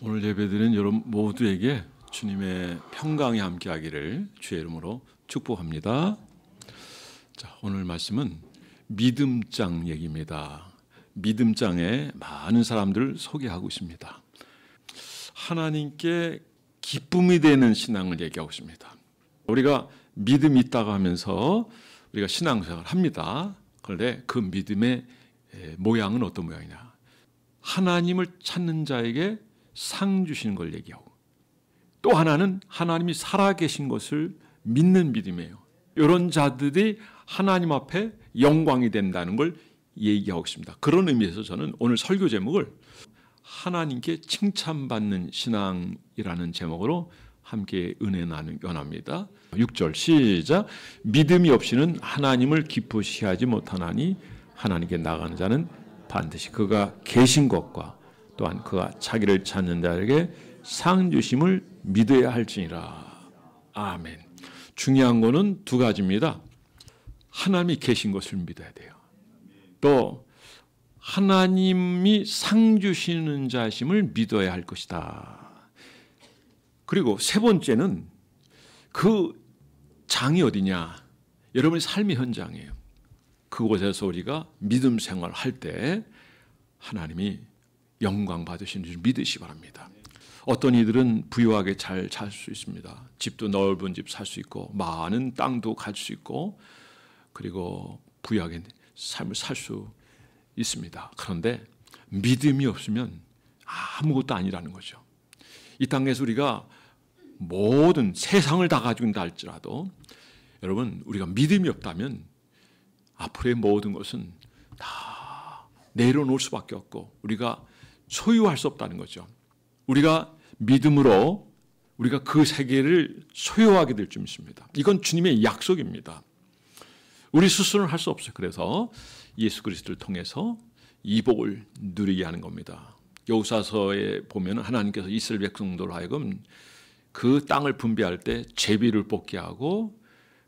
오늘 예배드린 여러분 모두에게 주님의 평강이 함께하기를 주의 이름으로 축복합니다. 자, 오늘 말씀은 믿음장 얘기입니다. 믿음장에 많은 사람들을 소개하고 있습니다. 하나님께 기쁨이 되는 신앙을 얘기하고 있습니다. 우리가 믿음이 있다고 하면서 우리가 신앙생활을 합니다. 그런데 그 믿음의 모양은 어떤 모양이냐? 하나님을 찾는 자에게 상 주시는 걸 얘기하고, 또 하나는 하나님이 살아계신 것을 믿는 믿음이에요. 이런 자들이 하나님 앞에 영광이 된다는 걸 얘기하고 있습니다. 그런 의미에서 저는 오늘 설교 제목을 하나님께 칭찬받는 신앙이라는 제목으로 함께 은혜 나누기 원합니다. 6절 시작. 믿음이 없이는 하나님을 기쁘시게 하지 못하나니 하나님께 나가는 자는 반드시 그가 계신 것과 또한 그가 자기를 찾는 자에게 상 주심을 믿어야 할지니라. 아멘. 중요한 거는 두 가지입니다. 하나님이 계신 것을 믿어야 돼요. 또 하나님이 상 주시는 자심을 믿어야 할 것이다. 그리고 세 번째는 그 장이 어디냐? 여러분의 삶의 현장이에요. 그곳에서 우리가 믿음 생활할 때 하나님이 영광 받으시는 줄 믿으시기 바랍니다. 어떤 이들은 부유하게 잘 살 수 있습니다. 집도 넓은 집 살 수 있고 많은 땅도 갈 수 있고 그리고 부유하게 삶을 살 수 있습니다. 그런데 믿음이 없으면 아무것도 아니라는 거죠. 이 땅에서 우리가 모든 세상을 다 가지고 있다 할지라도 여러분 우리가 믿음이 없다면 앞으로의 모든 것은 다 내려놓을 수밖에 없고 우리가 소유할 수 없다는 거죠. 우리가 믿음으로 우리가 그 세계를 소유하게 될 줄 믿습니다. 이건 주님의 약속입니다. 우리 스스로는 할 수 없어요. 그래서 예수 그리스도를 통해서 이 복을 누리게 하는 겁니다. 여호수아서에 보면 하나님께서 이스라엘 백성들로 하여금 그 땅을 분배할 때 제비를 뽑게 하고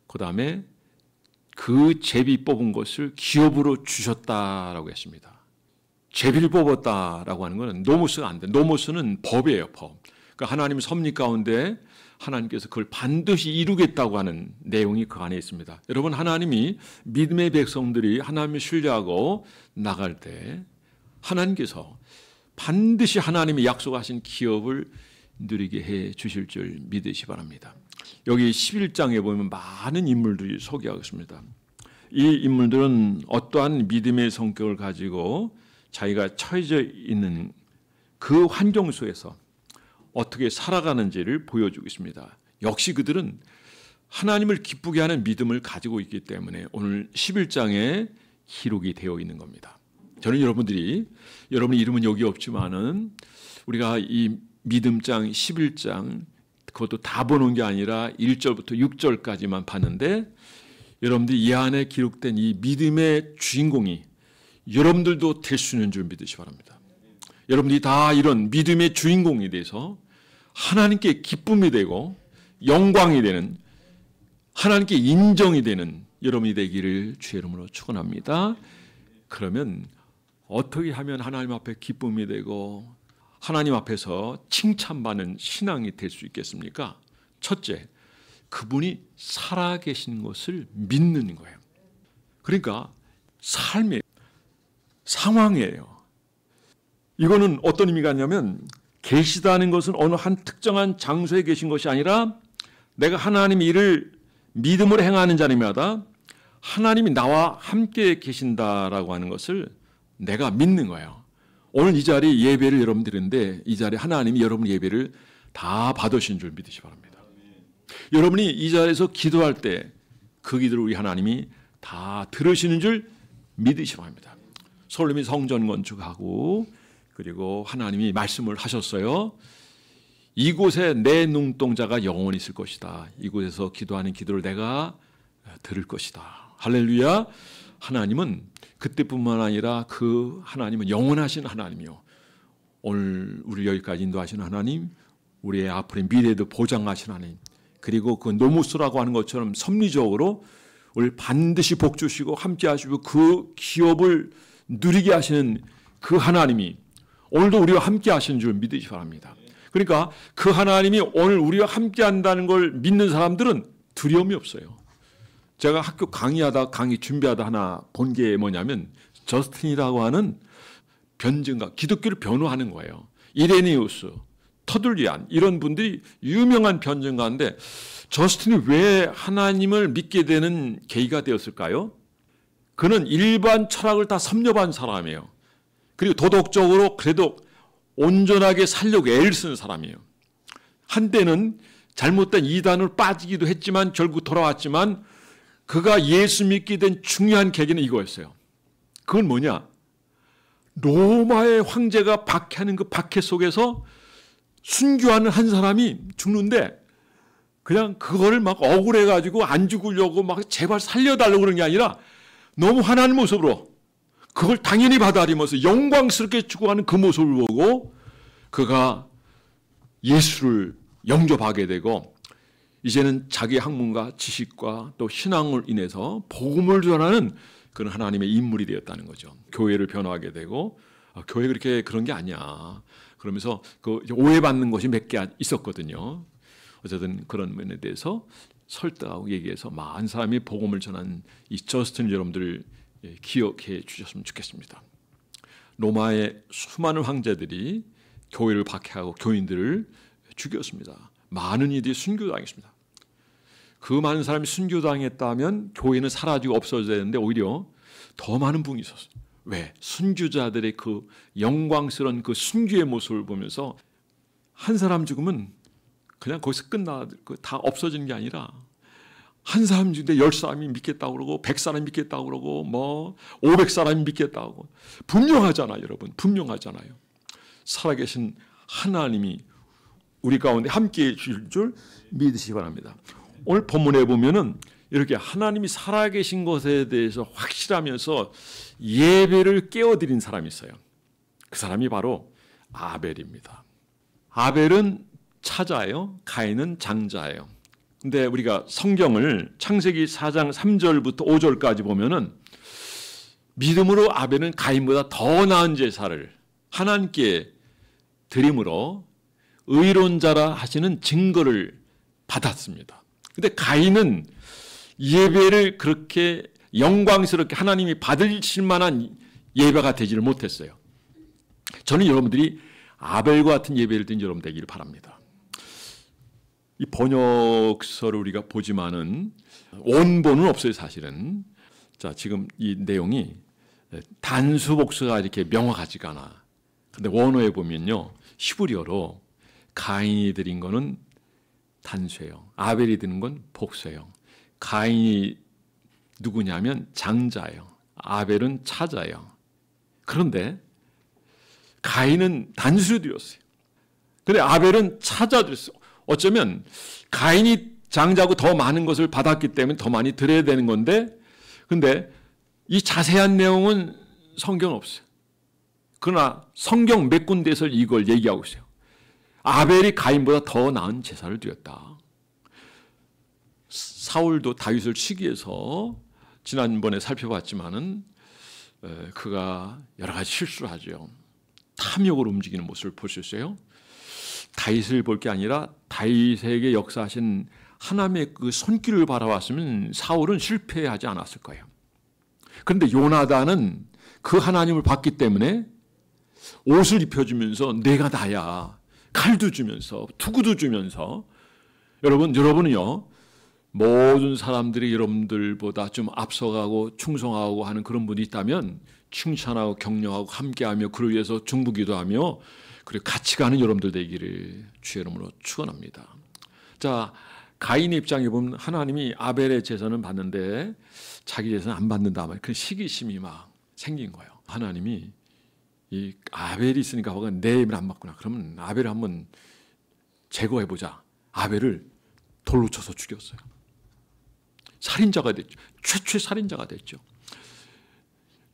그 다음에 그 제비 뽑은 것을 기업으로 주셨다라고 했습니다. 제비를 뽑았다라고 하는 것은 노무스가 안 돼. 노무스는 법이에요, 법. 그러니까 하나님의 섭리 가운데 하나님께서 그걸 반드시 이루겠다고 하는 내용이 그 안에 있습니다. 여러분, 하나님이 믿음의 백성들이 하나님을 신뢰하고 나갈 때 하나님께서 반드시 하나님이 약속하신 기업을 누리게 해 주실 줄 믿으시 바랍니다. 여기 11장에 보면 많은 인물들이 소개하고 있습니다. 이 인물들은 어떠한 믿음의 성격을 가지고 자기가 처해져 있는 그 환경 속에서 어떻게 살아가는지를 보여주고 있습니다. 역시 그들은 하나님을 기쁘게 하는 믿음을 가지고 있기 때문에 오늘 11장에 기록이 되어 있는 겁니다. 저는 여러분의 이름은 여기 없지만은 우리가 이 믿음장 11장 그것도 다 보는 게 아니라 1절부터 6절까지만 봤는데 여러분들이 이 안에 기록된 이 믿음의 주인공이 여러분들도 될 수 있는 줄 믿으시 바랍니다. 여러분들이 다 이런 믿음의 주인공이 돼서 하나님께 기쁨이 되고 영광이 되는 하나님께 인정이 되는 여러분이 되기를 주의 이름으로 축원합니다. 그러면 어떻게 하면 하나님 앞에 기쁨이 되고 하나님 앞에서 칭찬받는 신앙이 될 수 있겠습니까? 첫째, 그분이 살아계신 것을 믿는 거예요. 그러니까 삶의 상황이에요. 이거는 어떤 의미가 있냐면 계시다는 것은 어느 한 특정한 장소에 계신 것이 아니라 내가 하나님의 일을 믿음으로 행하는 자님마다 하나님이 나와 함께 계신다라고 하는 것을 내가 믿는 거예요. 오늘 이 자리 예배를 여러분 드리는데 이 자리에 하나님이 여러분 예배를 다 받으신 줄 믿으시 바랍니다. 여러분이 이 자리에서 기도할 때 그 기도를 우리 하나님이 다 들으시는 줄 믿으시 바랍니다. 솔로몬이 성전 건축하고 그리고 하나님이 말씀을 하셨어요. 이곳에 내 눈동자가 영원히 있을 것이다. 이곳에서 기도하는 기도를 내가 들을 것이다. 할렐루야. 하나님은 그때뿐만 아니라 그 하나님은 영원하신 하나님이요. 오늘 우리 여기까지 인도하시는 하나님, 우리의 앞으로의 미래도 보장하시는 하나님, 그리고 그 노무스라고 하는 것처럼 섭리적으로 우리를 반드시 복 주시고 함께 하시고 그 기업을 누리게 하시는 그 하나님이 오늘도 우리와 함께 하시는 줄 믿으시기 바랍니다. 그러니까 그 하나님이 오늘 우리와 함께 한다는 걸 믿는 사람들은 두려움이 없어요. 제가 학교 강의 준비하다 하나 본 게 뭐냐면 저스틴이라고 하는 변증가, 기독교를 변호하는 거예요. 이레니우스, 터둘리안 이런 분들이 유명한 변증가인데 저스틴이 왜 하나님을 믿게 되는 계기가 되었을까요? 그는 일반 철학을 다 섭렵한 사람이에요. 그리고 도덕적으로 그래도 온전하게 살려고 애를 쓰는 사람이에요. 한때는 잘못된 이단으로 빠지기도 했지만 결국 돌아왔지만 그가 예수 믿게 된 중요한 계기는 이거였어요. 그건 뭐냐? 로마의 황제가 박해하는 그 박해 속에서 순교하는 한 사람이 죽는데 그냥 그거를 막 억울해가지고 안 죽으려고 막 제발 살려달라고 그런 게 아니라 너무 화난 모습으로 그걸 당연히 받아들이면서 영광스럽게 죽어가는 그 모습을 보고 그가 예수를 영접하게 되고 이제는 자기 학문과 지식과 또 신앙을 인해서 복음을 전하는 그런 하나님의 인물이 되었다는 거죠. 교회를 변화하게 되고 교회 그렇게 그런 게 아니야. 그러면서 그 오해받는 것이 몇 개 있었거든요. 어쨌든 그런 면에 대해서 설득하고 얘기해서 많은 사람이 복음을 전한 이 저스틴 여러분들 기억해 주셨으면 좋겠습니다. 로마의 수많은 황제들이 교회를 박해하고 교인들을 죽였습니다. 많은 이들이 순교당했습니다. 그 많은 사람이 순교당했다면 교회는 사라지고 없어져야 되는데 오히려 더 많은 분이 있었어요. 왜? 순교자들의 그 영광스러운 그 순교의 모습을 보면서 한 사람 죽으면 그냥 거기서 다 없어지는 게 아니라 한 사람 죽는데 10사람이 믿겠다고 그러고 100사람이 믿겠다고 그러고 뭐 500사람이 믿겠다고 그러고 분명하잖아요, 여러분. 분명하잖아요. 살아계신 하나님이 우리 가운데 함께해 주실 줄 믿으시기 바랍니다. 오늘 본문에 보면은 이렇게 하나님이 살아계신 것에 대해서 확실하면서 예배를 깨어드린 사람이 있어요. 그 사람이 바로 아벨입니다. 아벨은 차자예요. 가인은 장자예요. 근데 우리가 성경을 창세기 4장 3절부터 5절까지 보면은 믿음으로 아벨은 가인보다 더 나은 제사를 하나님께 드림으로 의로운 자라 하시는 증거를 받았습니다. 근데 가인은 예배를 그렇게 영광스럽게 하나님이 받으실 만한 예배가 되지를 못했어요. 저는 여러분들이 아벨과 같은 예배를 드린 여러분 되기를 바랍니다. 이 번역서를 우리가 보지만은 원본은 없어요, 사실은. 자, 지금 이 내용이 단수 복수가 이렇게 명확하지가 않아. 근데 원어에 보면요, 히브리어로 가인이 드린 거는 단수예요. 아벨이 드는 건 복수예요. 가인이 누구냐면 장자예요. 아벨은 차자예요. 그런데 가인은 단수로 드렸어요. 근데 아벨은 차자 드렸어요. 어쩌면 가인이 장자고 더 많은 것을 받았기 때문에 더 많이 드려야 되는 건데, 근데 이 자세한 내용은 성경은 없어요. 그러나 성경 몇 군데에서 이걸 얘기하고 있어요. 아벨이 가인보다 더 나은 제사를 드렸다. 사울도 다윗을 치기 위해서 지난번에 살펴봤지만은 그가 여러 가지 실수를 하죠. 탐욕으로 움직이는 모습을 볼 수 있어요. 다윗을 볼 게 아니라 다윗에게 역사하신 하나님의 그 손길을 바라봤으면 사울은 실패하지 않았을 거예요. 그런데 요나단은 그 하나님을 봤기 때문에 옷을 입혀주면서 내가 나야, 칼도 주면서 투구도 주면서, 여러분은요, 모든 사람들이 여러분들보다 좀 앞서가고 충성하고 하는 그런 분이 있다면 칭찬하고 격려하고 함께하며 그를 위해서 중보기도하며 그리고 같이 가는 여러분들 되기를 주의 이름으로 축원합니다. 자, 가인의 입장에 보면 하나님이 아벨의 제사는 받는데 자기 제사는 안 받는다 말, 그 시기심이 막 생긴 거예요. 하나님이 이 아벨이 있으니까 내 예배를 안 받구나. 그러면 아벨을 한번 제거해 보자. 아벨을 돌로 쳐서 죽였어요. 살인자가 됐죠. 최초의 살인자가 됐죠.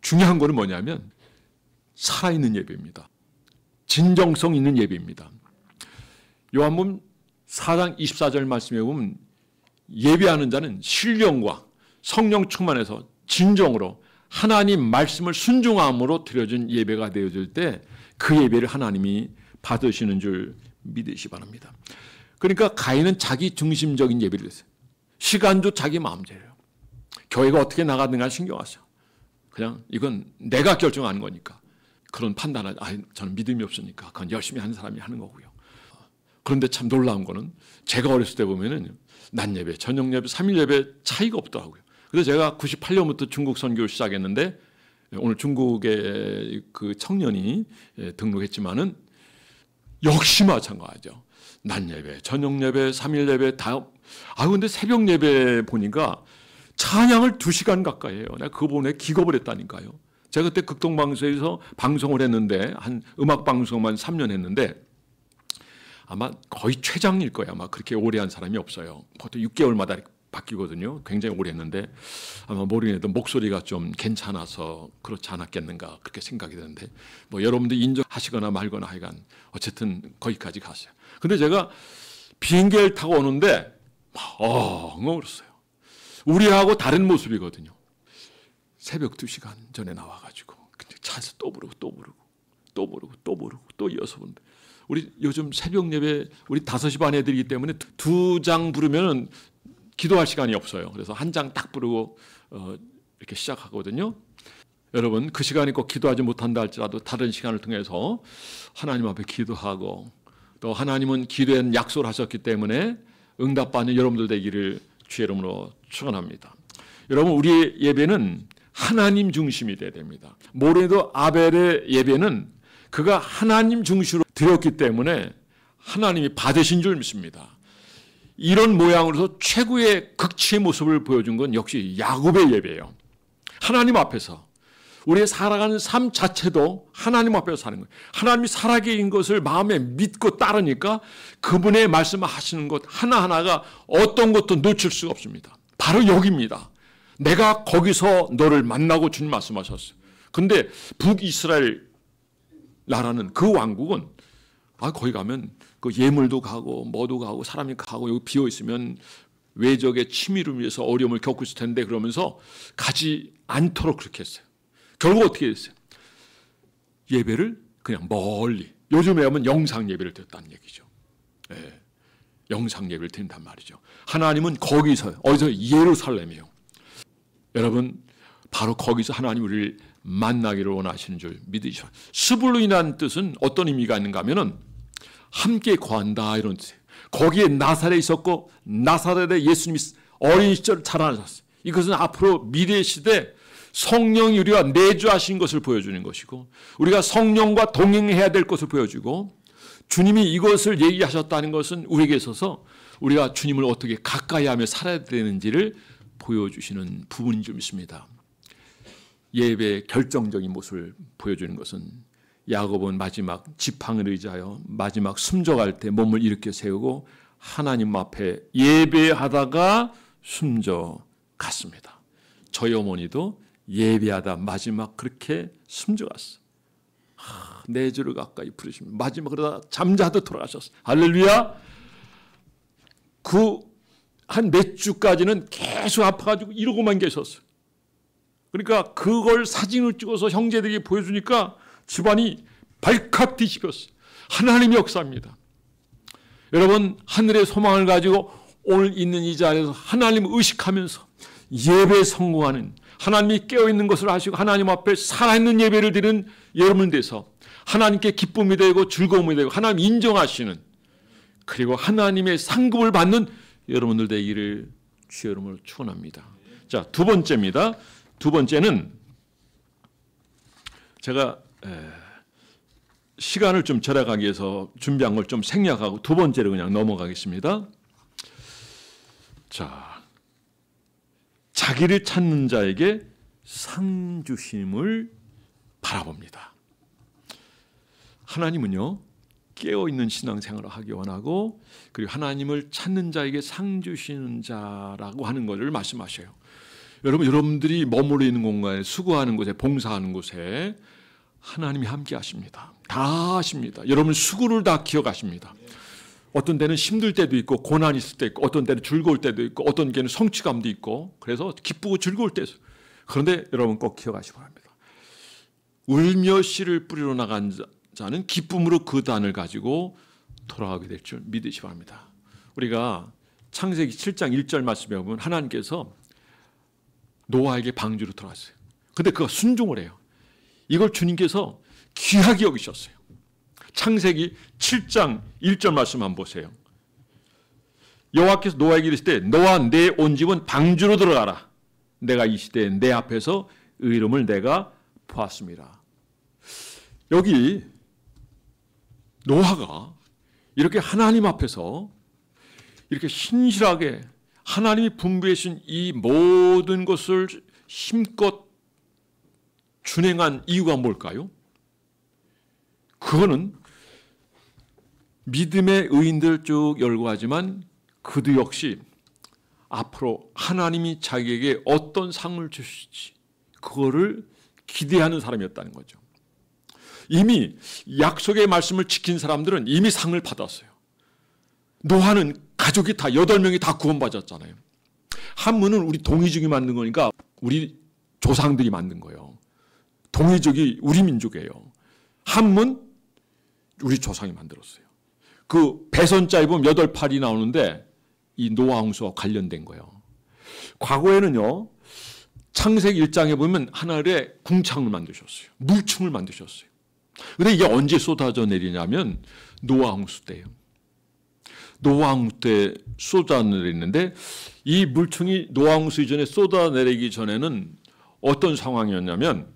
중요한 거는 뭐냐면 살아있는 예배입니다. 진정성 있는 예배입니다. 요한복음 4장 24절 말씀에 보면 예배하는 자는 신령과 성령 충만해서 진정으로 하나님 말씀을 순종함으로 드려진 예배가 되어질 때 그 예배를 하나님이 받으시는 줄 믿으시 바랍니다. 그러니까 가인은 자기 중심적인 예배를 했어요. 시간도 자기 마음대로예요. 교회가 어떻게 나가든가 신경 안 써요. 그냥 이건 내가 결정하는 거니까. 그런 판단을 저는 믿음이 없으니까 그건 열심히 하는 사람이 하는 거고요. 그런데 참 놀라운 거는 제가 어렸을 때 보면은 낮 예배, 저녁 예배, 3일 예배 차이가 없더라고요. 그래서 제가 98년부터 중국 선교를 시작했는데 오늘 중국의 그 청년이 등록했지만은 역시 마찬가지죠. 낮 예배, 저녁 예배, 3일 예배 다. 근데 새벽 예배 보니까 찬양을 2시간 가까이 해요. 내가 그거 보고 기겁을 했다니까요. 제가 그때 극동방송에서 방송을 했는데 한 음악 방송만 3년 했는데 아마 거의 최장일 거예요. 아마 그렇게 오래 한 사람이 없어요. 보통 6개월마다 바뀌거든요. 굉장히 오래 했는데 아마 모르겠는데 목소리가 좀 괜찮아서 그렇지 않았겠는가 그렇게 생각이 드는데 뭐 여러분들 인정하시거나 말거나 하여간 어쨌든 거기까지 갔어요. 근데 제가 비행기를 타고 오는데 울었어요. 우리하고 다른 모습이거든요. 새벽 2시간 전에 나와가지고 차에서 또 부르고 또 이어서 부르는데 우리 요즘 새벽 예배 우리 5시 반에 드리기 때문에 2장 부르면 기도할 시간이 없어요. 그래서 1장 딱 부르고 이렇게 시작하거든요. 여러분 그 시간이 꼭 기도하지 못한다 할지라도 다른 시간을 통해서 하나님 앞에 기도하고 또 하나님은 기도에 약속을 하셨기 때문에 응답받는 여러분들 되기를 주의 이름으로 축원합니다. 여러분 우리의 예배는 하나님 중심이 돼야 됩니다. 모레도 아벨의 예배는 그가 하나님 중심으로 드렸기 때문에 하나님이 받으신 줄 믿습니다. 이런 모양으로서 최고의 극치의 모습을 보여준 건 역시 야곱의 예배예요. 하나님 앞에서 우리의 살아가는 삶 자체도 하나님 앞에서 사는 거예요. 하나님이 살아계신 것을 마음에 믿고 따르니까 그분의 말씀하시는 것 하나하나가 어떤 것도 놓칠 수가 없습니다. 바로 여기입니다. 내가 거기서 너를 만나고 주님 말씀하셨어요. 근데 북이스라엘 나라는 그 왕국은 거기 가면 그 예물도 가고 뭐도 가고 사람이 가고 여기 비어 있으면 외적의 침입을 위해서 어려움을 겪고 있을 텐데 그러면서 가지 않도록 그렇게 했어요. 결국 어떻게 됐어요? 예배를 그냥 멀리 요즘에 하면 영상 예배를 드렸다는 얘기죠. 네. 영상 예배를 드린단 말이죠. 하나님은 거기서 어디서 예루살렘이에요. 여러분 바로 거기서 하나님 우리를 만나기를 원하시는 줄 믿으시오. 스불루이라는 뜻은 어떤 의미가 있는가 하면은 함께 거한다 이런 뜻이에요. 거기에 나사렛에 있었고 나사렛에 예수님이 어린 시절 자라나셨어요. 이것은 앞으로 미래 시대 성령이 우리가 내주하신 것을 보여주는 것이고 우리가 성령과 동행해야 될 것을 보여주고 주님이 이것을 얘기하셨다는 것은 우리에게 있어서 우리가 주님을 어떻게 가까이 하며 살아야 되는지를 보여주시는 부분인 줄 믿습니다. 예배의 결정적인 모습을 보여주는 것은 야곱은 마지막 지팡이를 의지하여 마지막 숨져갈 때 몸을 일으켜 세우고 하나님 앞에 예배하다가 숨져갔습니다. 저희 어머니도 예배하다 마지막 그렇게 숨져갔어. 내 주를 가까이 부르시면 마지막 그러다 잠자도 돌아가셨어. 할렐루야. 그 한 몇 주까지는 계속 아파가지고 이러고만 계셨어요. 그러니까 그걸 사진을 찍어서 형제들이 보여주니까 집안이 발칵 뒤집혔어요. 하나님의 역사입니다. 여러분 하늘의 소망을 가지고 오늘 있는 이 자리에서 하나님을 의식하면서 예배에 성공하는 하나님이 깨어있는 것을 아시고 하나님 앞에 살아있는 예배를 드리는 여러분 돼서 하나님께 기쁨이 되고 즐거움이 되고 하나님 인정하시는 그리고 하나님의 상급을 받는 여러분들 되기를 주의 이름으로 축원합니다. 자, 두 번째입니다. 두 번째는 제가 시간을 좀 절약하기 위해서 준비한 걸 좀 생략하고 두 번째로 그냥 넘어가겠습니다. 자, 자기를 찾는 자에게 상 주심을 바라봅니다. 하나님은요 깨어있는 신앙생활을 하기 원하고 그리고 하나님을 찾는 자에게 상 주시는 자라고 하는 것을 말씀하셔요. 여러분들이 머무르 있는 공간에 수고하는 곳에 봉사하는 곳에 하나님이 함께 하십니다. 다 하십니다. 여러분 수고를 다 기억하십니다. 어떤 때는 힘들 때도 있고 고난이 있을 때 있고 어떤 때는 즐거울 때도 있고 어떤 때는 성취감도 있고 그래서 기쁘고 즐거울 때도 있어요. 그런데 여러분 꼭 기억하시기 바랍니다. 울며 씨를 뿌리러 나간 자는 기쁨으로 그 단을 가지고 돌아가게 될 줄 믿으시 바랍니다. 우리가 창세기 7장 1절 말씀에 보면 하나님께서 노아에게 방주로 들어왔어요. 근데 그가 순종을 해요. 이걸 주님께서 귀하게 여기셨어요. 창세기 7장 1절 말씀 한번 보세요. 여호와께서 노아에게 이르시되 너와 내 온 집은 방주로 들어가라. 내가 이 시대에 내 앞에서 의로움을 내가 보았습니다. 여기 노아가 이렇게 하나님 앞에서 이렇게 신실하게 하나님이 분부해 주신 이 모든 것을 힘껏 준행한 이유가 뭘까요? 그거는 믿음의 의인들 쭉 열거하지만 그도 역시 앞으로 하나님이 자기에게 어떤 상을 주실지 그거를 기대하는 사람이었다는 거죠. 이미 약속의 말씀을 지킨 사람들은 이미 상을 받았어요. 노아는 가족이 다 8명이 다 구원받았잖아요. 한문은 우리 동이족이 만든 거니까 우리 조상들이 만든 거예요. 동이족이 우리 민족이에요. 한문 우리 조상이 만들었어요. 그 배선자에 보면 8팔이 나오는데 이 노아 홍수와 관련된 거예요. 과거에는요. 창세기 1장에 보면 하늘에 궁창을 만드셨어요. 물충을 만드셨어요. 그런데 이게 언제 쏟아져 내리냐면 노아 홍수 때예요. 노아 홍수 때 쏟아내리는데 이 물충이 노아 홍수 이전에 쏟아내리기 전에는 어떤 상황이었냐면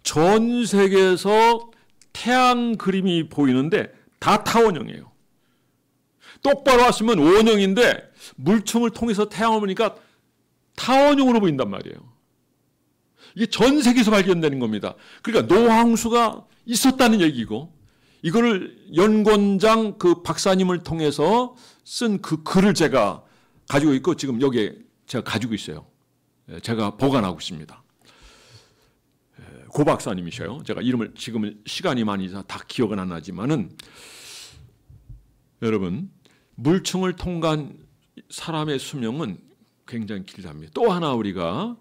전 세계에서 태양 그림이 보이는데 다 타원형이에요. 똑바로 왔으면 원형인데 물충을 통해서 태양을 보니까 타원형으로 보인단 말이에요. 이게 전 세계에서 발견되는 겁니다. 그러니까 노아 홍수가 있었다는 얘기고 이거를 연권장 그 박사님을 통해서 쓴 그 글을 제가 가지고 있고 지금 여기에 제가 가지고 있어요. 제가 보관하고 있습니다. 고 박사님이셔요. 제가 이름을 지금은 시간이 많이 다 기억은 안 나지만은 여러분 물충을 통과한 사람의 수명은 굉장히 길답니다. 또 하나 우리가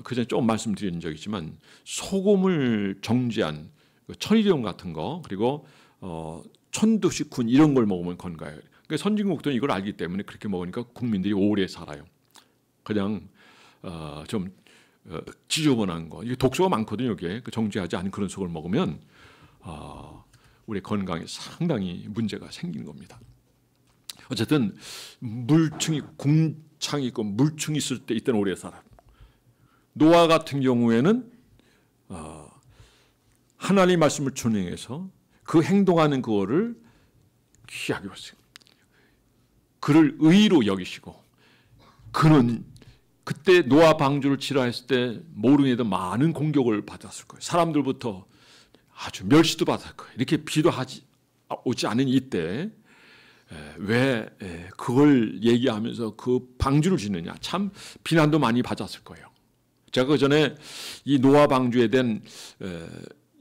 그전에 조금 말씀드린 적이 있지만 소금을 정제한 천일염 같은 거 그리고 천두식군 이런 걸 먹으면 건강해요. 그러니까 선진국들은 이걸 알기 때문에 그렇게 먹으니까 국민들이 오래 살아요. 그냥 좀 지저분한 거, 이게 독소가 많거든요. 여기에 정제하지 않은 그런 속을 먹으면 우리 건강에 상당히 문제가 생기는 겁니다. 어쨌든 물충이 궁창이 있고 물충이 있을 때 이때는 오래 살아요. 노아 같은 경우에는 하나님의 말씀을 준행해서 그 행동하는 그거를 귀하게 봤어요. 그를 의로 여기시고 그는 그때 노아 방주를 치러했을 때 모르게도 많은 공격을 받았을 거예요. 사람들부터 아주 멸시도 받았을 거예요. 이렇게 비도 오지 않은 이때 왜 그걸 얘기하면서 그 방주를 짓느냐. 참 비난도 많이 받았을 거예요. 제가 그 전에 이 노아 방주에 대한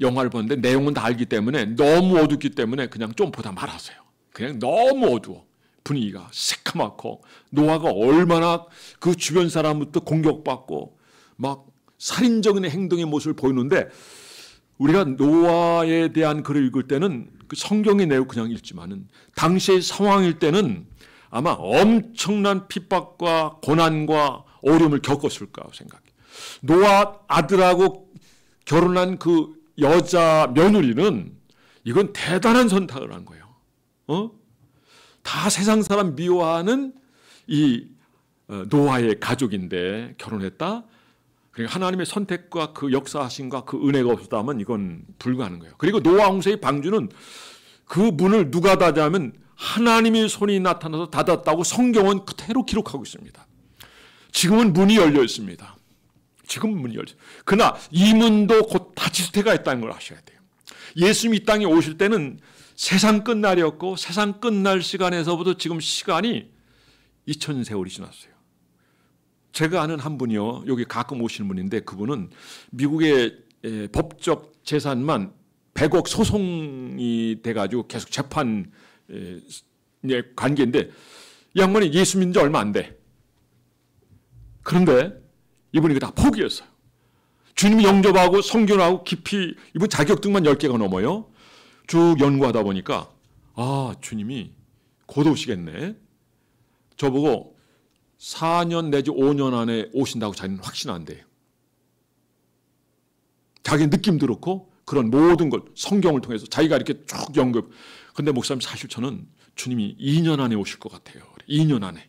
영화를 보는데 내용은 다 알기 때문에 너무 어둡기 때문에 그냥 좀 보다 말았어요. 그냥 너무 어두워. 분위기가 새카맣고 노아가 얼마나 그 주변 사람부터 공격받고 막 살인적인 행동의 모습을 보이는데 우리가 노아에 대한 글을 읽을 때는 그 성경의 내용 그냥 읽지만은 당시의 상황일 때는 아마 엄청난 핍박과 고난과 어려움을 겪었을 거라고 생각해요. 노아 아들하고 결혼한 그 여자 며느리는 이건 대단한 선택을 한 거예요. 다 세상 사람 미워하는 이 노아의 가족인데 결혼했다. 그러니까 하나님의 선택과 그 역사하심과 그 은혜가 없었다면 이건 불가능한 거예요. 그리고 노아 홍수의 방주는 그 문을 누가 닫냐면 하나님의 손이 나타나서 닫았다고 성경은 그대로 기록하고 있습니다. 지금은 문이 열려 있습니다. 지금은 문이 열려 있습니다. 그러나 이 문도 곧 닫힐 때가 있다는 걸 아셔야 돼요. 예수님이 이 땅에 오실 때는 세상 끝날이었고 세상 끝날 시간에서부터 지금 시간이 2000세월이 지났어요. 제가 아는 한 분이요. 여기 가끔 오시는 분인데 그분은 미국의 법적 재산만 100억 소송이 돼가지고 계속 재판 관계인데 이 양반이 예수 믿은 지 얼마 안 돼. 그런데 이분이 이거 다 포기했어요. 주님이 영접하고 성결하고 깊이 이분 자격증만 10개가 넘어요. 쭉 연구하다 보니까 주님이 곧 오시겠네. 저보고 4년 내지 5년 안에 오신다고 자기는 확신한대요. 자기 느낌도 그렇고 그런 모든 걸 성경을 통해서 자기가 이렇게 쭉 연구. 근데 목사님 사실 저는 주님이 2년 안에 오실 것 같아요. 2년 안에.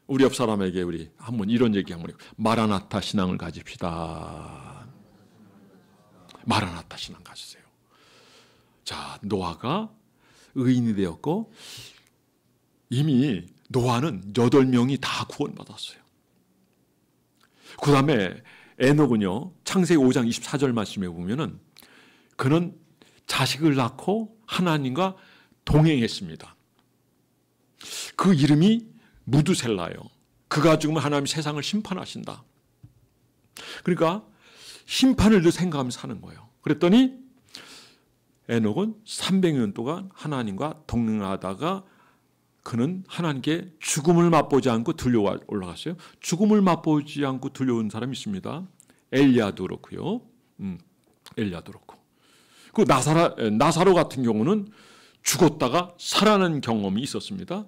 우리 옆 사람에게 우리 한번 이런 얘기 한번 해요. 마라나타 신앙을 가집시다. 마라나타 신앙 가지세요. 자, 노아가 의인이 되었고 이미 노아는 8명이 다 구원받았어요. 그 다음에 에녹은요, 창세기 5장 24절 말씀에 보면은 그는 자식을 낳고 하나님과 동행했습니다. 그 이름이 무두셀라예요. 그가 죽으면 하나님이 세상을 심판하신다. 그러니까 심판을 늘 생각하면서 사는 거예요. 그랬더니 에녹은 300년 동안 하나님과 동행하다가 그는 하나님께 죽음을 맛보지 않고 올라갔어요. 죽음을 맛보지 않고 들려온 사람이 있습니다. 엘리야도 그렇고요. 엘리야도 그렇고. 그 나사로 같은 경우는 죽었다가 살아난 경험이 있었습니다.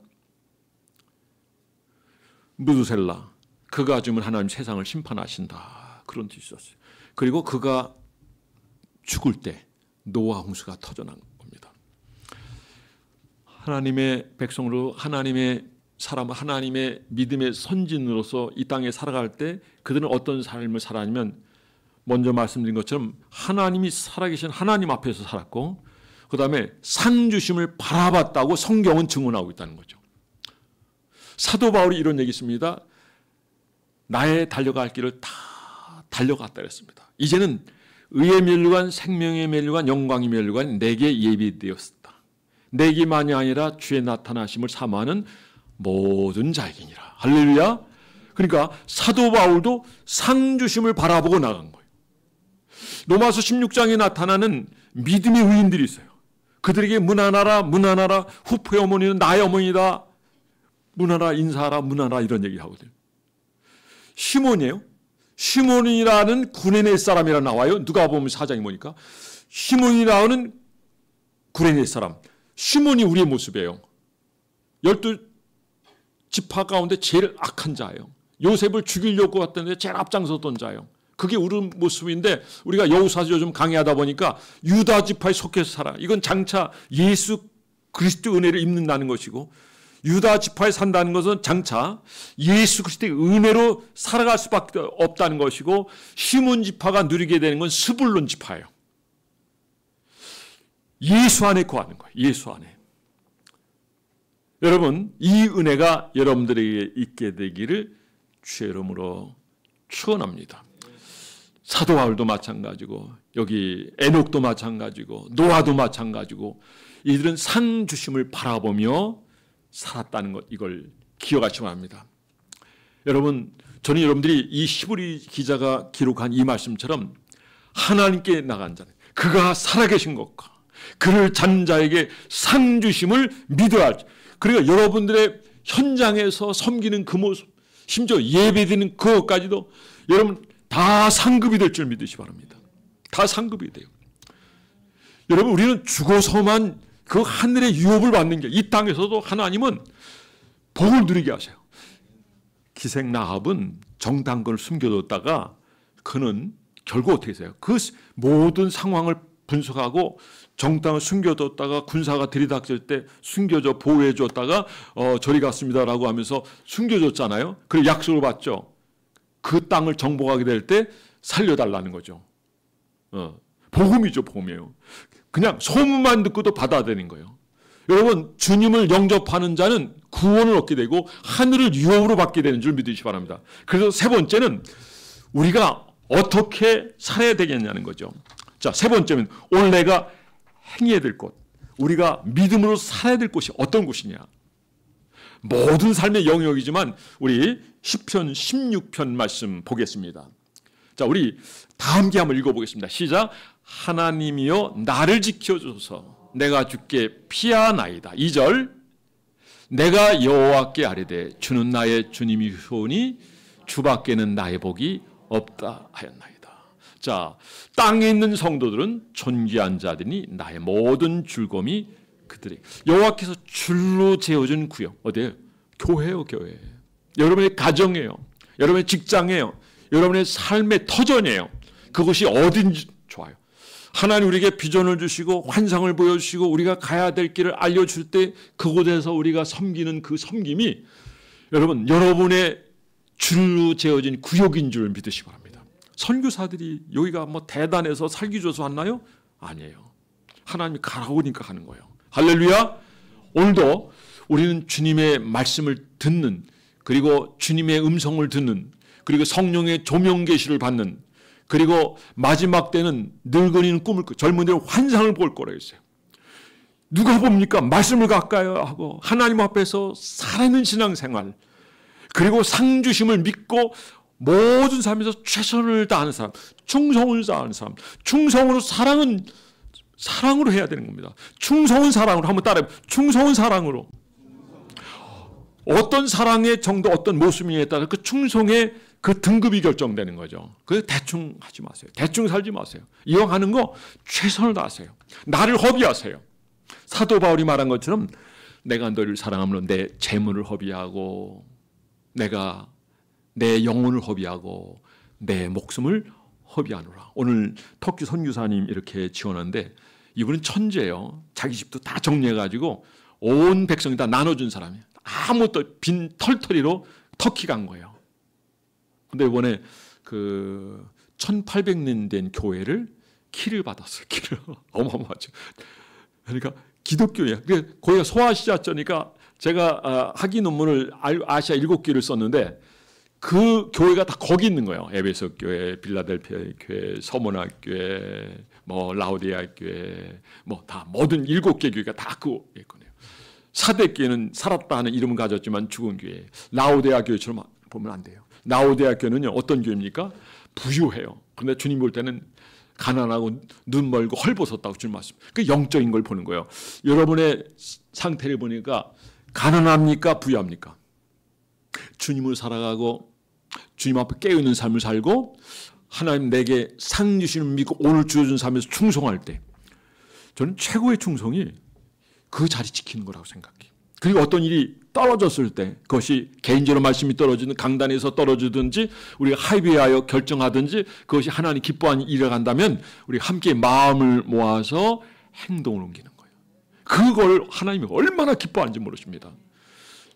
무두셀라, 그가 죽으면 하나님 세상을 심판하신다. 그런 뜻이 있었어요. 그리고 그가 죽을 때 노아 홍수가 터져난 겁니다. 하나님의 백성으로 하나님의 사람, 하나님의 믿음의 선진으로서 이 땅에 살아갈 때 그들은 어떤 삶을 살았냐면 먼저 말씀드린 것처럼 하나님이 살아계신 하나님 앞에서 살았고 그 다음에 상 주심을 바라봤다고 성경은 증언하고 있다는 거죠. 사도 바울이 이런 얘기 있습니다. 나의 달려갈 길을 다 달려갔다 그랬습니다. 이제는 의의 면류관, 생명의 면류관, 영광의 면류관이 내게 예비되었다. 내게만이 아니라 주의 나타나심을 사모하는 모든 자에게니라. 할렐루야. 그러니까 사도 바울도 상 주심을 바라보고 나간 거예요. 로마서 16장에 나타나는 믿음의 의인들이 있어요. 그들에게 문하나라 문하나라 후프의 어머니는 나의 어머니다. 문하라 인사하라 문하라 이런 얘기 하거든요. 시몬이에요. 시몬이라는 구레네 사람이라 나와요. 누가 보면 4장에 보니까 시몬이라는 구레네 사람. 시몬이 우리의 모습이에요. 12지파 가운데 제일 악한 자예요. 요셉을 죽이려고 했던데 제일 앞장섰던 자예요. 그게 우리 모습인데 우리가 여호사서 좀 강의하다 보니까 유다 지파에 속해서 살아. 이건 장차 예수 그리스도 은혜를 입는다는 것이고 유다 지파에 산다는 것은 장차 예수 그리스도의 은혜로 살아갈 수밖에 없다는 것이고 시몬 지파가 누리게 되는 건 스불론 지파예요. 예수 안에 거하는 거예요. 예수 안에. 여러분 이 은혜가 여러분들에게 있게 되기를 주의 이름으로 축원합니다. 사도 바울도 마찬가지고 여기 에녹도 마찬가지고 노아도 마찬가지고 이들은 상 주심을 바라보며 살았다는 것 이걸 기억하시기 바랍니다. 여러분 저는 여러분들이 이 히브리 기자가 기록한 이 말씀처럼 하나님께 나간 자는 그가 살아계신 것과 그를 찾는 자에게 상 주심을 믿어야 할지. 그러니까 여러분들의 현장에서 섬기는 그 모습 심지어 예배드리는 그것까지도 여러분 다 상급이 될 줄 믿으시기 바랍니다. 다 상급이 돼요. 여러분 우리는 죽어서만 그 하늘의 유업을 받는 게 이 땅에서도 하나님은 복을 누리게 하세요. 기생 라합은 정당권을 숨겨뒀다가 그는 결국 어떻게 했어요? 그 모든 상황을 분석하고 정당을 숨겨뒀다가 군사가 들이닥칠 때 숨겨줘 보호해 줬다가 저리 갔습니다라고 하면서 숨겨줬잖아요. 그리고 약속을 받죠. 그 땅을 정복하게 될 때 살려달라는 거죠. 복음이죠. 복음이에요. 그냥 소문만 듣고도 받아들이는 거예요. 여러분 주님을 영접하는 자는 구원을 얻게 되고 하늘을 유업으로 받게 되는 줄 믿으시기 바랍니다. 그래서 세 번째는 우리가 어떻게 살아야 되겠냐는 거죠. 자, 세 번째는 오늘 내가 행해야 될 곳, 우리가 믿음으로 살아야 될 곳이 어떤 곳이냐. 모든 삶의 영역이지만 우리 시편 16편 말씀 보겠습니다. 자, 우리 다 함께 한번 읽어보겠습니다. 시작. 하나님이여 나를 지켜줘서 내가 주께 피하나이다. 2절. 내가 여호와께 아뢰되 주는 나의 주님이시오니 주밖에는 나의 복이 없다 하였나이다. 자, 땅에 있는 성도들은 존귀한 자들이 나의 모든 즐거움이 그들이. 여호와께서 줄로 재어준 구역 어디예요? 교회요, 교회. 여러분의 가정이에요. 여러분의 직장이에요. 여러분의 삶의 터전이에요. 그것이 어딘지 좋아요. 하나님 우리에게 비전을 주시고 환상을 보여주시고 우리가 가야 될 길을 알려줄 때 그곳에서 우리가 섬기는 그 섬김이 여러분, 여러분의 줄로 재어진 구역인 줄 믿으시기 바랍니다. 선교사들이 여기가 뭐 대단해서 살기 줘서 왔나요? 아니에요. 하나님이 가라고 하니까 가는 거예요. 할렐루야. 오늘도 우리는 주님의 말씀을 듣는, 그리고 주님의 음성을 듣는, 그리고 성령의 조명 계시를 받는, 그리고 마지막 때는 늙은이는 꿈을 꾸고 젊은이는 환상을 볼 거라고 했어요. 누가 봅니까? 말씀을 가까이 하고 하나님 앞에서 살아있는 신앙생활, 그리고 상 주심을 믿고 모든 삶에서 최선을 다하는 사람, 충성을 다하는 사람. 충성으로 사랑은 사랑으로 해야 되는 겁니다. 충성은 사랑으로. 한번 따라해. 충성은 사랑으로. 어떤 사랑의 정도, 어떤 모습이냐에 따라 그 충성의 그 등급이 결정되는 거죠. 그 대충 하지 마세요. 대충 살지 마세요. 이왕 하는 거 최선을 다하세요. 나를 허비하세요. 사도 바울이 말한 것처럼 내가 너를 사랑하면 내 재물을 허비하고, 내가 내 영혼을 허비하고, 내 목숨을 허비하노라. 오늘 터키 선교사님 이렇게 지원하는데 이분은 천재예요. 자기 집도 다 정리해가지고 온 백성이 다 나눠준 사람이에요. 아무것도 빈 털터리로 터키 간 거예요. 근데 이번에 그 1800년 된 교회를 키를 받았어요. 키를. 어마어마하죠. 그러니까 기독교예요. 거기가 소아시아처니까 제가 학위 논문을 아시아 7개를 썼는데 그 교회가 다 거기 있는 거예요. 에베소 교회, 빌라델피아 교회, 서문학 교회, 뭐 라오디아 교회, 뭐 다 모든 7개 교회가 다 그 있거든요. 사대교회는 살았다 하는 이름을 가졌지만 죽은 교회. 라오디아 교회처럼 보면 안 돼요. 라오디아 교회는요, 어떤 교회입니까? 부유해요. 그런데 주님 볼 때는 가난하고 눈 멀고 헐벗었다고 주님 말씀. 그 영적인 걸 보는 거예요. 여러분의 상태를 보니까 가난합니까? 부유합니까? 주님을 살아가고 주님 앞에 깨어있는 삶을 살고 하나님 내게 상 주시는 믿고 오늘 주어준 삶에서 충성할 때 저는 최고의 충성이 그 자리 지키는 거라고 생각해요. 그리고 어떤 일이 떨어졌을 때 그것이 개인적으로 말씀이 떨어지든 강단에서 떨어지든지 우리가 합의하여 결정하든지 그것이 하나님 기뻐하는 일을 한다면 우리 함께 마음을 모아서 행동을 옮기는 거예요. 그걸 하나님이 얼마나 기뻐하는지 모르십니다.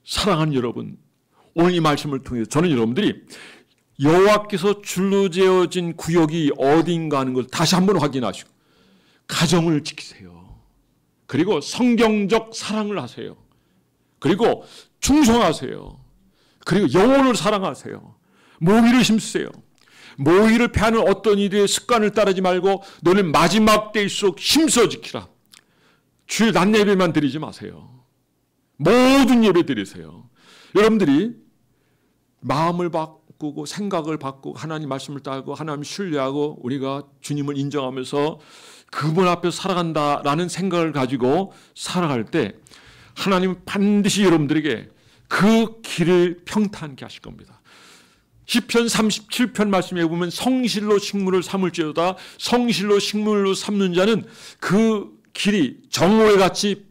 사랑하는 여러분, 오늘 이 말씀을 통해서 저는 여러분들이 여호와께서 줄로 재어진 구역이 어딘가 하는 걸 다시 한번 확인하시고 가정을 지키세요. 그리고 성경적 사랑을 하세요. 그리고 충성하세요. 그리고 영혼을 사랑하세요. 모의를 힘쓰세요. 모의를 패하는 어떤 이들의 습관을 따르지 말고 너는 마지막 때일수록 힘써 지키라. 주일 낮 예배만 드리지 마세요. 모든 예배 드리세요. 여러분들이 마음을 바꾸고 생각을 바꾸고 하나님 말씀을 따르고 하나님 신뢰하고 우리가 주님을 인정하면서 그분 앞에서 살아간다라는 생각을 가지고 살아갈 때 하나님은 반드시 여러분들에게 그 길을 평탄케 하실 겁니다. 시편 37편 말씀에 보면 성실로 식물을 삼을지어다 성실로 식물로 삼는 자는 그 길이 정오에 같이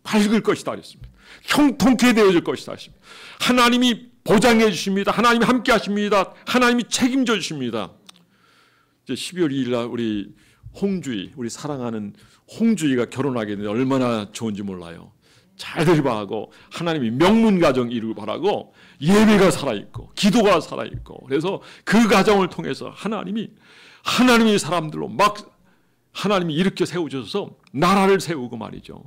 밝을 것이다 그랬습니다. 형통케 되어질 것이다 하십니다. 하나님이 보장해 주십니다. 하나님이 함께 하십니다. 하나님이 책임져 주십니다. 이제 12월 2일 날 우리 홍주희, 우리 사랑하는 홍주희가 결혼하게 되는데 얼마나 좋은지 몰라요. 잘 되기바라고 하나님이 명문 가정 이루길 바라고 예배가 살아있고 기도가 살아있고 그래서 그 가정을 통해서 하나님이 사람들로 막 하나님이 일으켜 세우셔서 나라를 세우고 말이죠.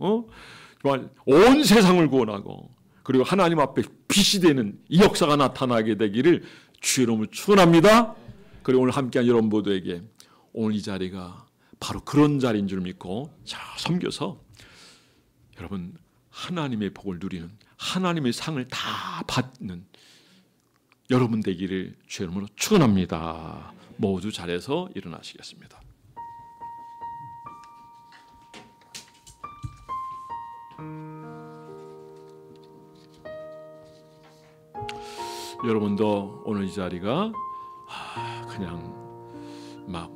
정말 온 세상을 구원하고 그리고 하나님 앞에 빛이 되는 이 역사가 나타나게 되기를 주의 이름으로 축원합니다. 그리고 오늘 함께한 여러분 모두에게 오늘 이 자리가 바로 그런 자리인 줄 믿고 자 섬겨서 여러분 하나님의 복을 누리는 하나님의 상을 다 받는 여러분 되기를 주의 이름으로 축원합니다. 모두 잘해서 일어나시겠습니다. 여러분도 오늘 이 자리가 그냥 막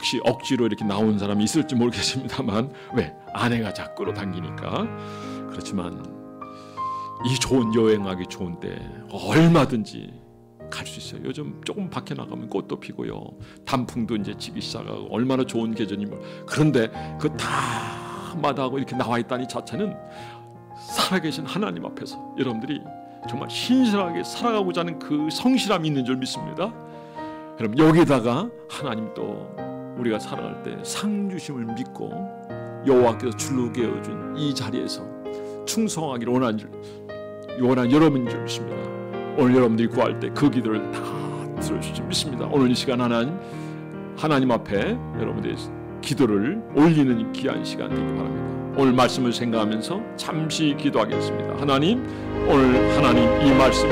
혹시 억지로 이렇게 나온 사람이 있을지 모르겠습니다만 왜? 아내가 자꾸 끌어당기니까. 그렇지만 이 좋은 여행하기 좋은 때 얼마든지 갈 수 있어요. 요즘 조금 밖에 나가면 꽃도 피고요. 단풍도 이제 지기 시작하고 얼마나 좋은 계절이면. 그런데 그 다 마다하고 이렇게 나와 있다니 자체는 살아계신 하나님 앞에서 여러분들이 정말 신실하게 살아가고자 하는 그 성실함이 있는 줄 믿습니다. 여러분 여기다가 하나님 또 우리가 살아갈 때 상주심을 믿고 여호와께서 줄로 깨어준 이 자리에서 충성하기를 원하는 여러분인 줄 믿습니다. 오늘 여러분들이 구할 때 그 기도를 다 들어주실 줄 믿습니다. 오늘 이 시간 하나님 앞에 여러분들의 기도를 올리는 귀한 시간 되기 바랍니다. 오늘 말씀을 생각하면서 잠시 기도하겠습니다. 하나님, 오늘 하나님 이 말씀이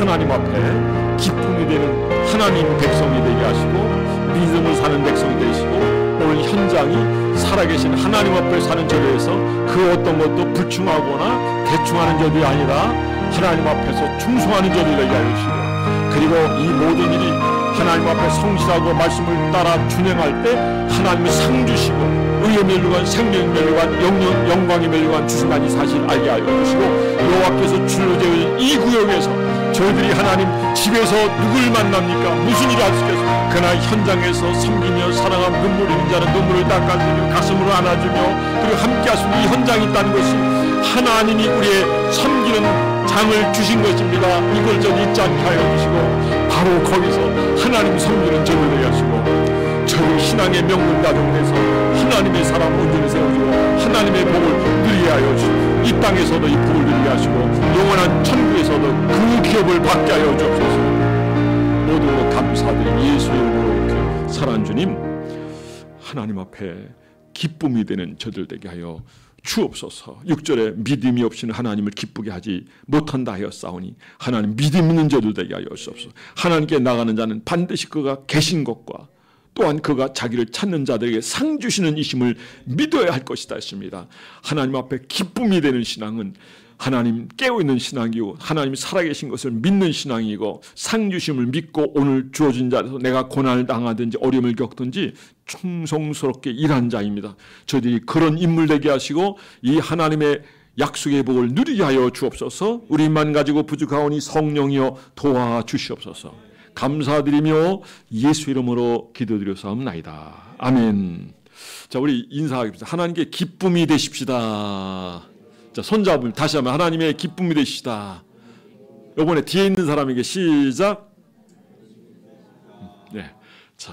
하나님 앞에 기쁨이 되는 하나님 백성이 되게 하시고 믿음을 사는 백성이 되시고 오늘 현장이 살아계신 하나님 앞에 사는 저들에서 그 어떤 것도 불충하거나 대충하는 저들이 아니라 하나님 앞에서 충성하는 저들 되게 하시고 그리고 이 모든 일이 하나님 앞에 성실하고 말씀을 따라 준행할 때 하나님이 상 주시고 의의 멸류관, 생명의 멸류관, 영광의 멸류관 주신다는 사실 알게 하여 주시고 여호와께서 줄로 재어진 이 구역에서 저희들이 하나님 집에서 누굴 만납니까? 무슨 일을 할 수 있겠습니까? 그러나 현장에서 섬기며 사랑하며 눈물 흘리는 자는 눈물을 닦아주며 가슴으로 안아주며 그리고 함께 할 수 있는 이 현장이 있다는 것이 하나님이 우리의 섬기는 장을 주신 것입니다. 이걸 전 잊지 않게 하여 주시고 바로 거기서 하나님 섬기는 저를 되게 하시고 저희 신앙의 명문 가정에서 하나님의 사람 온전히 세워주고 하나님의 복을 누리게 하여 주시고 이 땅에서도 이 복을 누리게 하시고 영원한 천국에서도 그 기업을 받게 하여 주옵소서. 모두 감사드린 예수 이름으로 사랑하는 주님, 하나님 앞에 기쁨이 되는 저들 되게 하여 주옵소서. 6절에 믿음이 없이는 하나님을 기쁘게 하지 못한다 하였사오니 하나님 믿음 있는 저들 되게 하여 주옵소서. 하나님께 나가는 자는 반드시 그가 계신 것과 또한 그가 자기를 찾는 자들에게 상 주시는 이심을 믿어야 할 것이다 했습니다. 하나님 앞에 기쁨이 되는 신앙은 하나님 깨어있는 신앙이고 하나님이 살아계신 것을 믿는 신앙이고 상 주심을 믿고 오늘 주어진 자에서 내가 고난을 당하든지 어려움을 겪든지 충성스럽게 일한 자입니다. 저희들이 그런 인물 되게 하시고 이 하나님의 약속의 복을 누리게 하여 주옵소서. 우리만 가지고 부족하오니 성령이여 도와주시옵소서. 감사드리며 예수 이름으로 기도드렸사옵나이다. 아멘. 자, 우리 인사하겠습니다. 하나님께 기쁨이 되십시다. 자, 손잡을 다시 한번 하나님의 기쁨이 되시다. 이번에 뒤에 있는 사람에게 시작. 네, 자.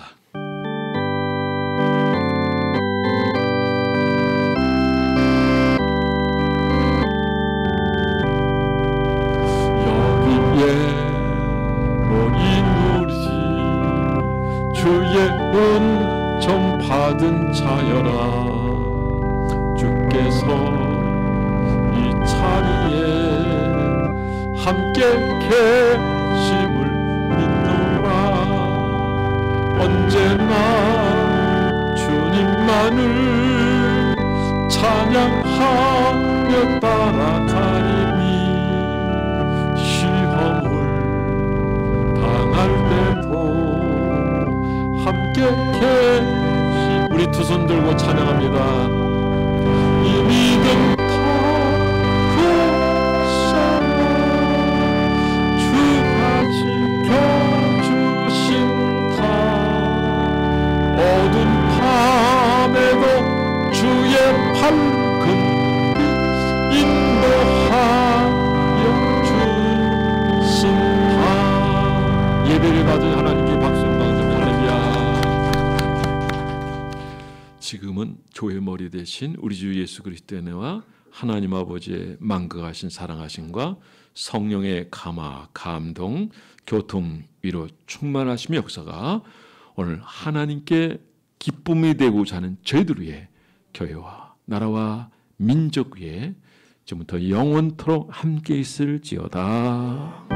여기에 모인 우리 주의 은총 받은 자여라. 주께서 자리에 함께 계심을 믿노라. 언제나 주님만을 찬양하며 따라가리니 시험을 당할 때도 함께 계심. 우리 두 손 들고 찬양합니다. 이 믿음 밝은 인도하여 주신다. 예배를 받은 하나님께 박수를 받으며 할렐루야. 지금은 교회 머리 대신 우리 주 예수 그리스도의 은혜와 하나님 아버지의 만극하신 사랑하심과 성령의 감화, 감동, 교통, 위로 충만하심의 역사가 오늘 하나님께 기쁨이 되고자 하는 저희들 위해 교회와 나라와 민족 위에 지금부터 영원토록 함께 있을지어다.